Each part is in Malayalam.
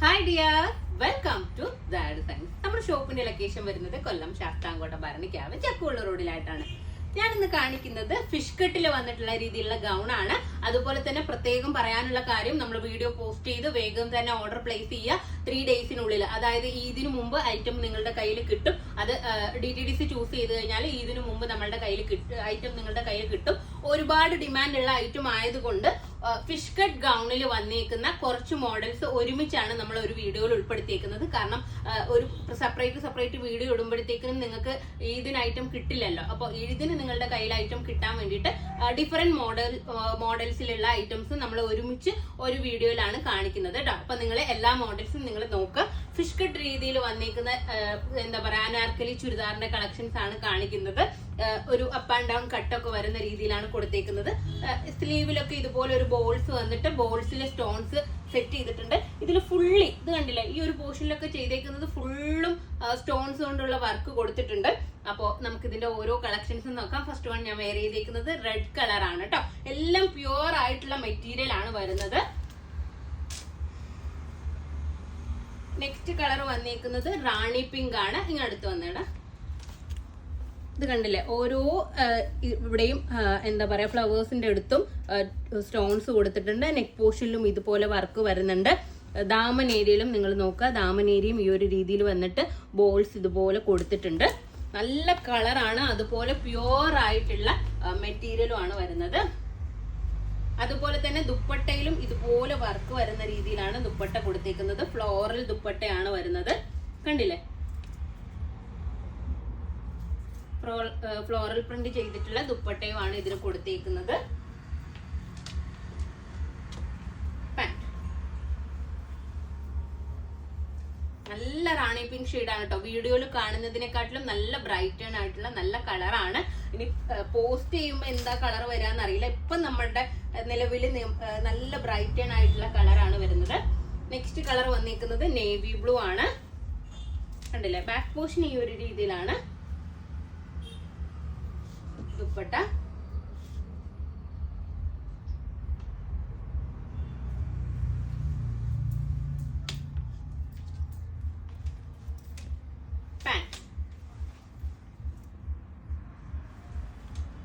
Hi dear, welcome to dad science. നമ്മുടെ ഷോപ്പിന്റെ ലൊക്കേഷൻ വരുന്നത് കൊല്ലം ശാസ്താംകോട്ട ഭരണിക്കാവ് ചക്കുള്ള റോഡിലായിട്ടാണ്. ഞാൻ ഇന്ന് കാണിക്കുന്നത് ഫിഷ് കട്ടിൽ വന്നിട്ടുള്ള രീതിയിലുള്ള ഗൗൺ ആണ്. അതുപോലെ തന്നെ പ്രത്യേകം പറയാനുള്ള കാര്യം, നമ്മൾ വീഡിയോ പോസ്റ്റ് ചെയ്ത് വേഗം തന്നെ ഓർഡർ പ്ലേസ് ചെയ്യുക. 3 ഡേയ്സിനുള്ളിൽ, അതായത് ഈദിന് മുമ്പ് ഐറ്റം നിങ്ങളുടെ കയ്യിൽ കിട്ടും. അത് DTDC ചൂസ് ചെയ്ത് കഴിഞ്ഞാൽ ഈദിന് മുമ്പ് നമ്മളുടെ കയ്യിൽ ഐറ്റം നിങ്ങളുടെ കയ്യിൽ കിട്ടും. ഒരുപാട് ഡിമാൻഡ് ഉള്ള ഐറ്റം ആയതുകൊണ്ട് ഫിഷ് കട്ട് ഗൗണിൽ വന്നേക്കുന്ന കുറച്ച് മോഡൽസ് ഒരുമിച്ചാണ് നമ്മൾ ഒരു വീഡിയോയിൽ ഉൾപ്പെടുത്തിയേക്കുന്നത്. കാരണം ഒരു സെപ്പറേറ്റ് വീഡിയോ ഇടുമ്പോഴത്തേക്കും നിങ്ങൾക്ക് ഈദിന് ഐറ്റം കിട്ടില്ലല്ലോ. അപ്പോൾ ഈദിന് നിങ്ങളുടെ കയ്യിൽ ഐറ്റം കിട്ടാൻ വേണ്ടിയിട്ട് ഡിഫറെന്റ് മോഡൽസിലുള്ള ഐറ്റംസ് നമ്മൾ ഒരുമിച്ച് ഒരു വീഡിയോയിലാണ് കാണിക്കുന്നത് കേട്ടോ. അപ്പൊ നിങ്ങൾ എല്ലാ മോഡൽസും നിങ്ങൾ നോക്കുക. ഫിഷ് കട്ട് രീതിയിൽ വന്നേക്കുന്ന എന്താ പറയാ, അനാർക്കലി ചുരിദാറിന്റെ കളക്ഷൻസ് ആണ് കാണിക്കുന്നത്. ഒരു അപ്പ് ആൻഡ് ഡൗൺ കട്ടൊക്കെ വരുന്ന രീതിയിലാണ് കൊടുത്തേക്കുന്നത്. സ്ലീവിലൊക്കെ ഇതുപോലെ ഒരു ബോൾസ് വന്നിട്ട് ബോൾസിലെ സ്റ്റോൺസ് സെറ്റ് ചെയ്തിട്ടുണ്ട്. ഇതിൽ ഫുള്ളി ഇത് കണ്ടില്ലേ, ഈ ഒരു പോർഷനിലൊക്കെ ചെയ്തേക്കുന്നത് ഫുള്ളും സ്റ്റോൺസ് കൊണ്ടുള്ള വർക്ക് കൊടുത്തിട്ടുണ്ട്. അപ്പോൾ നമുക്ക് ഇതിന്റെ ഓരോ കളക്ഷൻസും നോക്കാം. ഫസ്റ്റ് വൺ ഞാൻ വെയർ ചെയ്തേക്കുന്നത് റെഡ് കളർ ആണ് കേട്ടോ. എല്ലാം പ്യുവർ ആയിട്ടുള്ള മെറ്റീരിയൽ ആണ് വരുന്നത്. നെക്സ്റ്റ് കളർ വന്നേക്കുന്നത് റാണി പിങ്ക് ആണ്. ഇങ്ങടുത്ത് വന്നേടാ, ഇത് കണ്ടില്ലേ, ഓരോ ഇവിടെയും എന്താ പറയാ, ഫ്ലവേഴ്സിന്റെ അടുത്തും സ്റ്റോൺസ് കൊടുത്തിട്ടുണ്ട്. നെക്ക് പോർഷനിലും ഇതുപോലെ വർക്ക് വരുന്നുണ്ട്. ദാമൻ ഏരിയയിലും നിങ്ങൾ നോക്കുക, ദാമൻ ഏരിയയും ഈ ഒരു രീതിയിൽ വന്നിട്ട് ബോൾസ് ഇതുപോലെ കൊടുത്തിട്ടുണ്ട്. നല്ല കളറാണ്. അതുപോലെ പ്യുവർ ആയിട്ടുള്ള മെറ്റീരിയലും ആണ് വരുന്നത്. അതുപോലെ തന്നെ ദുപ്പട്ടയിലും ഇതുപോലെ വർക്ക് വരുന്ന രീതിയിലാണ് ദുപ്പട്ട കൊടുത്തേക്കുന്നത്. ഫ്ലോറൽ ദുപ്പട്ടയാണ് വരുന്നത്. കണ്ടില്ലേ, ഫ്ലോറൽ പ്രിന്റ് ചെയ്തിട്ടുള്ള ദുപ്പട്ടയുമാണ് ഇതിന് കൊടുത്തേക്കുന്നത്. നല്ല റാണി പിങ്ക് ഷെയ്ഡാണ് കേട്ടോ. വീഡിയോയിൽ കാണുന്നതിനെക്കാട്ടിലും നല്ല ബ്രൈറ്റൺ ആയിട്ടുള്ള നല്ല കളറാണ്. ഇനി പോസ്റ്റ് ചെയ്യുമ്പോൾ എന്താ കളർ വരാന്ന് അറിയില്ല. ഇപ്പൊ നമ്മളുടെ നിലവിൽ നല്ല ബ്രൈറ്റൺ ആയിട്ടുള്ള കളറാണ് വരുന്നത്. നെക്സ്റ്റ് കളർ വന്നിരിക്കുന്നത് നേവി ബ്ലൂ ആണ്. കണ്ടില്ലേ, ബാക്ക് പോർഷൻ ഈ ഒരു രീതിയിലാണ്. ദുപ്പട്ട പാന്റ്.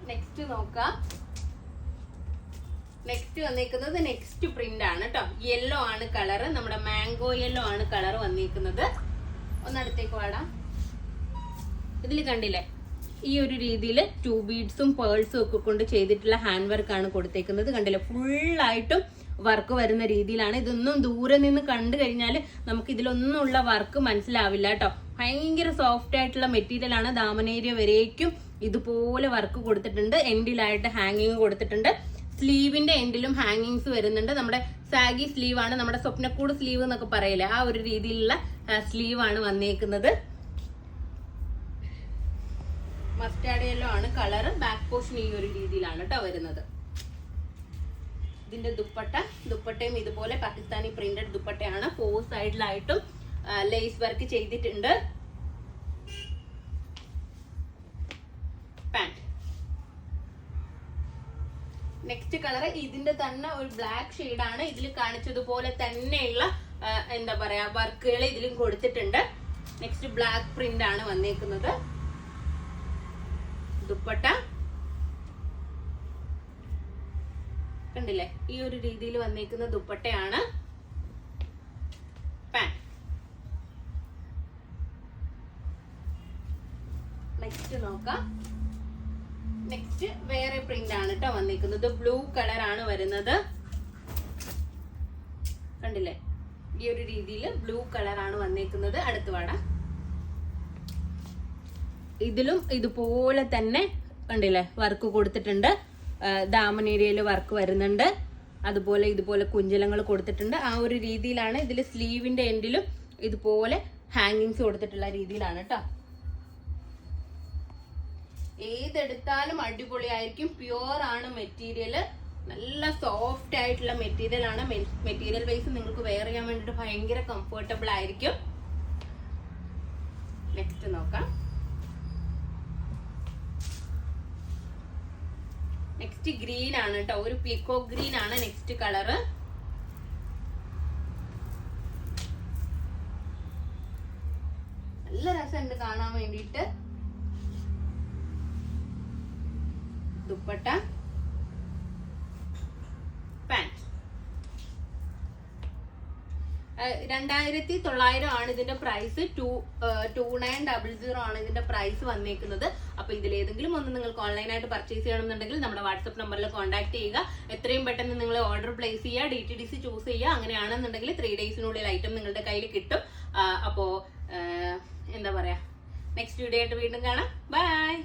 നെക്സ്റ്റ് നോക്കാം. നെക്സ്റ്റ് വന്നിരിക്കുന്നത് നെക്സ്റ്റ് പ്രിന്റ് ആണ് കേട്ടോ. യെല്ലോ ആണ് കളർ. നമ്മുടെ മാംഗോ യെല്ലോ ആണ് കളർ വന്നിരിക്കുന്നത്. ഒന്നടുത്തേക്ക് വാടാ. ഇതിൽ കണ്ടില്ലേ, ഈ ഒരു രീതിയിൽ 2 ബീഡ്സും പേൾസും ഒക്കെ കൊണ്ട് ചെയ്തിട്ടുള്ള ഹാൻഡ് വർക്ക് ആണ് കൊടുത്തേക്കുന്നത്. കണ്ടില്ലേ, ഫുള്ളായിട്ടും വർക്ക് വരുന്ന രീതിയിലാണ്. ഇതൊന്നും ദൂരെ നിന്ന് കണ്ടു കഴിഞ്ഞാൽ നമുക്ക് ഇതിലൊന്നും ഉള്ള വർക്ക് മനസ്സിലാവില്ല കേട്ടോ. ഭയങ്കര സോഫ്റ്റ് ആയിട്ടുള്ള മെറ്റീരിയൽ ആണ്. ദാമനേരിയ വരേക്കും ഇതുപോലെ വർക്ക് കൊടുത്തിട്ടുണ്ട്. എൻഡിലായിട്ട് ഹാങ്ങിങ് കൊടുത്തിട്ടുണ്ട്. സ്ലീവിന്റെ എൻഡിലും ഹാങ്ങിങ്സ് വരുന്നുണ്ട്. നമ്മുടെ സാഗി സ്ലീവ് ആണ്, നമ്മുടെ സ്വപ്നക്കൂട് സ്ലീവ് എന്നൊക്കെ പറയില്ലേ, ആ ഒരു രീതിയിലുള്ള സ്ലീവ് ആണ് വന്നേക്കുന്നത്. മസ്റ്റാർഡ് യെല്ലോ ആണ് കളർ. ബാക്ക് പോർഷൻ ഈ ഒരു രീതിയിലാണ് കേട്ടോ വരുന്നത്. ഇതിന്റെ ദുപ്പട്ടയും ഇതുപോലെ പാകിസ്ഥാനി പ്രിന്റഡ് ദുപ്പട്ടയാണ്. 4 സൈഡിലായിട്ടും ലേസ് വർക്ക് ചെയ്തിട്ടുണ്ട്. പാന്റ്. നെക്സ്റ്റ് കളർ ഇതിന്റെ തന്നെ ഒരു ബ്ലാക്ക് ഷെയ്ഡാണ്. ഇതിൽ കാണിച്ചതുപോലെ തന്നെയുള്ള എന്താ പറയാ, വർക്കുകൾ ഇതിലും കൊടുത്തിട്ടുണ്ട്. നെക്സ്റ്റ് ബ്ലാക്ക് പ്രിന്റ് ആണ് വന്നേക്കുന്നത്. ദുപ്പട്ട കണ്ടില്ലേ, ഈ ഒരു രീതിയിൽ വന്നേക്കുന്ന ദുപ്പട്ടയാണ്. പാന്റ്. നെക്സ്റ്റ് നോക്കാം. നെക്സ്റ്റ് വേറെ പ്രിന്റ് ആണ് കേട്ടോ വന്നേക്കുന്നത്. ബ്ലൂ കളർ ആണ് വരുന്നത്. കണ്ടില്ലേ, ഈ ഒരു രീതിയിൽ ബ്ലൂ കളർ ആണ് വന്നേക്കുന്നത്. അടുത്ത് വാടാ. ഇതിലും ഇതുപോലെ തന്നെ കണ്ടില്ലേ, വർക്ക് കൊടുത്തിട്ടുണ്ട്. ദാമൻ ഏരിയയിൽ വർക്ക് വരുന്നുണ്ട്. അതുപോലെ ഇതുപോലെ കുഞ്ചലങ്ങൾ കൊടുത്തിട്ടുണ്ട്. ആ ഒരു രീതിയിലാണ്. ഇതിൽ സ്ലീവിന്റെ എൻഡിലും ഇതുപോലെ ഹാങ്ങിങ്സ് കൊടുത്തിട്ടുള്ള രീതിയിലാണ് കേട്ടോ. ഏതെടുത്താലും അടിപൊളിയായിരിക്കും. പ്യുവർ ആണ് മെറ്റീരിയൽ. നല്ല സോഫ്റ്റ് ആയിട്ടുള്ള മെറ്റീരിയൽ ആണ്. മെറ്റീരിയൽ വൈസ് നിങ്ങൾക്ക് വെയർ ചെയ്യാൻ വേണ്ടിയിട്ട് ഭയങ്കര കംഫർട്ടബിൾ ആയിരിക്കും. നെക്സ്റ്റ് നോക്കാം. നെക്സ്റ്റ് ഗ്രീൻ ആണ് കേട്ടോ. ഒരു പീക്കോക്ക് ഗ്രീൻ ആണ് നെക്സ്റ്റ് കളറ്. നല്ല രസമുണ്ട് കാണാൻ വേണ്ടിയിട്ട്. ദുപ്പട്ട, പാന്റ് 2900 ആണ് ഇതിന്റെ പ്രൈസ്. 2900 ആണ് ഇതിന്റെ പ്രൈസ് വന്നേക്കുന്നത്. അപ്പൊ ഇതിലേതെങ്കിലും ഒന്ന് നിങ്ങൾക്ക് ഓൺലൈനായിട്ട് പർച്ചേസ് ചെയ്യണമെന്നുണ്ടെങ്കിൽ നമ്മുടെ വാട്സ്ആപ്പ് നമ്പറിൽ കോൺടാക്ട് ചെയ്യുക. എത്രയും പെട്ടെന്ന് നിങ്ങൾ ഓർഡർ പ്ലേസ് ചെയ്യുക, DTDC ചൂസ് ചെയ്യുക. അങ്ങനെയാണെന്നുണ്ടെങ്കിൽ 3 ഡേയ്സിനുള്ളിൽ ഐറ്റം നിങ്ങളുടെ കയ്യിൽ കിട്ടും. അപ്പോ എന്താ പറയാ, നെക്സ്റ്റ് വീഡിയോ ആയിട്ട് വീണ്ടും കാണാം. ബൈ.